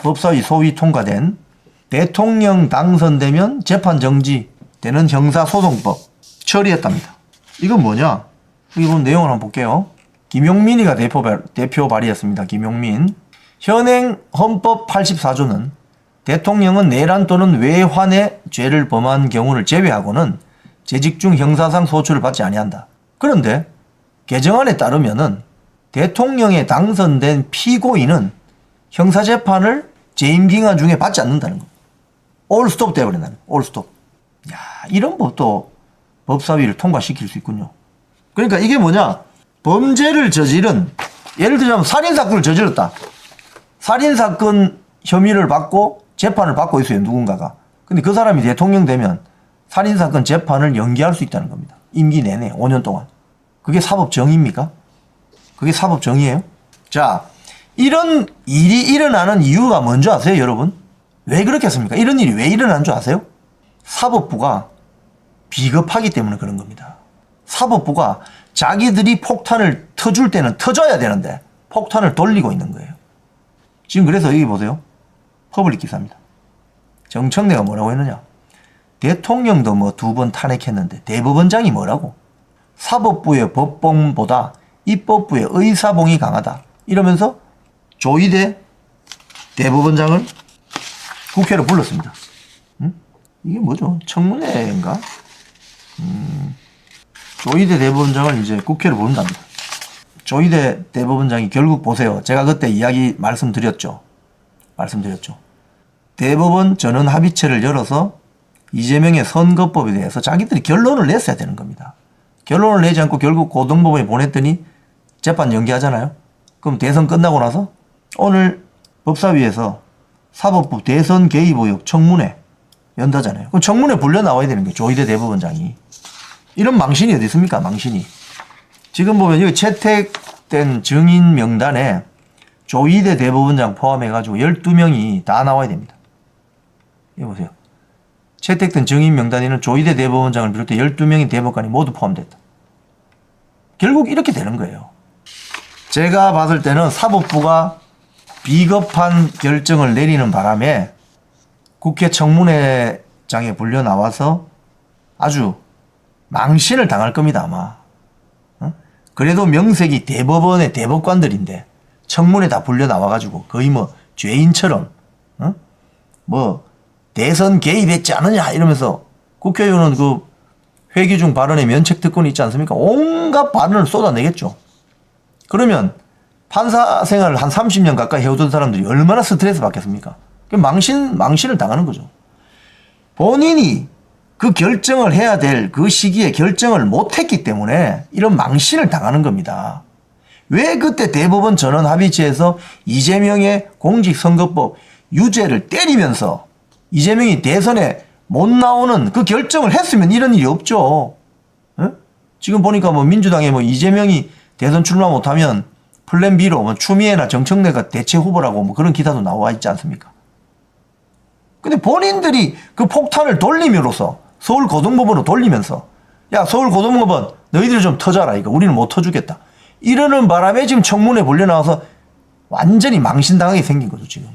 법사위 소위 통과된 대통령 당선되면 재판 정지되는 형사소송법 처리했답니다. 이건 뭐냐? 이번 내용을 한번 볼게요. 김용민이가 대표 발의했습니다. 김용민. 현행 헌법 84조는 대통령은 내란 또는 외환의 죄를 범한 경우를 제외하고는 재직 중 형사상 소출을 받지 아니한다. 그런데 개정안에 따르면은 대통령에 당선된 피고인은 형사재판을 재임기간 중에 받지 않는다는 거. 올스톱 돼버린다는 거. 올스톱. 야, 이런 법도 법사위를 통과시킬 수 있군요. 그러니까 이게 뭐냐? 범죄를 저지른, 예를 들자면 살인사건을 저질렀다. 살인사건 혐의를 받고 재판을 받고 있어요, 누군가가. 근데 그 사람이 대통령 되면 살인사건 재판을 연기할 수 있다는 겁니다. 임기 내내 5년 동안. 그게 사법정의입니까? 그게 사법정의예요? 자, 이런 일이 일어나는 이유가 뭔지 아세요, 여러분? 왜 그렇겠습니까? 이런 일이 왜 일어나는 줄 아세요? 사법부가 비겁하기 때문에 그런 겁니다. 사법부가 자기들이 폭탄을 터줄 때는 터져야 되는데 폭탄을 돌리고 있는 거예요. 지금 그래서 여기 보세요. 퍼블릭 기사입니다. 정청래가 뭐라고 했느냐? 대통령도 뭐 2번 탄핵했는데 대법원장이 뭐라고? 사법부의 법봉보다 입법부의 의사봉이 강하다. 이러면서 조희대 대법원장을 국회로 불렀습니다. 이게 뭐죠? 청문회인가? 조희대 대법원장을 이제 국회로 부른답니다. 조희대 대법원장이 결국 보세요. 제가 그때 이야기 말씀드렸죠. 대법원 전원 합의체를 열어서 이재명의 선거법에 대해서 자기들이 결론을 냈어야 되는 겁니다. 결론을 내지 않고 결국 고등법원에 보냈더니 재판 연기하잖아요. 그럼 대선 끝나고 나서 오늘 법사위에서 사법부 대선 개입 의혹 청문회 연다잖아요. 그럼 청문회 불려 나와야 되는 거예요. 조희대 대법원장이. 이런 망신이 어디 있습니까? 망신이. 지금 보면 여기 채택된 증인 명단에 조희대 대법원장 포함해가지고 12명이 다 나와야 됩니다. 여기 보세요. 채택된 증인 명단에는 조희대 대법원장을 비롯해 12명의 대법관이 모두 포함됐다. 결국 이렇게 되는 거예요. 제가 봤을 때는 사법부가 비겁한 결정을 내리는 바람에 국회 청문회장에 불려 나와서 아주 망신을 당할 겁니다, 아마. 그래도 명색이 대법원의 대법관들인데 청문회 다 불려 나와가지고 거의 뭐 죄인처럼 뭐 대선 개입했지 않느냐 이러면서 국회의원은 그 회기 중 발언에 면책 특권이 있지 않습니까? 온갖 발언을 쏟아내겠죠. 그러면 판사 생활을 한 30년 가까이 해오던 사람들이 얼마나 스트레스 받겠습니까? 망신을 당하는 거죠. 본인이 그 결정을 해야 될 그 시기에 결정을 못했기 때문에 이런 망신을 당하는 겁니다. 왜 그때 대법원 전원 합의체에서 이재명의 공직선거법 유죄를 때리면서 이재명이 대선에 못 나오는 그 결정을 했으면 이런 일이 없죠. 에? 지금 보니까 뭐 민주당에 뭐 이재명이 대선 출마 못하면 플랜 B로 뭐 추미애나 정청래가 대체 후보라고 뭐 그런 기사도 나와 있지 않습니까? 근데 본인들이 그 폭탄을 돌림으로써 서울고등법원으로 돌리면서 야 서울고등법원 너희들이 좀 터져라 이거 우리는 못 터주겠다 이러는 바람에 지금 청문회 불려 나와서 완전히 망신당하게 생긴 거죠 지금.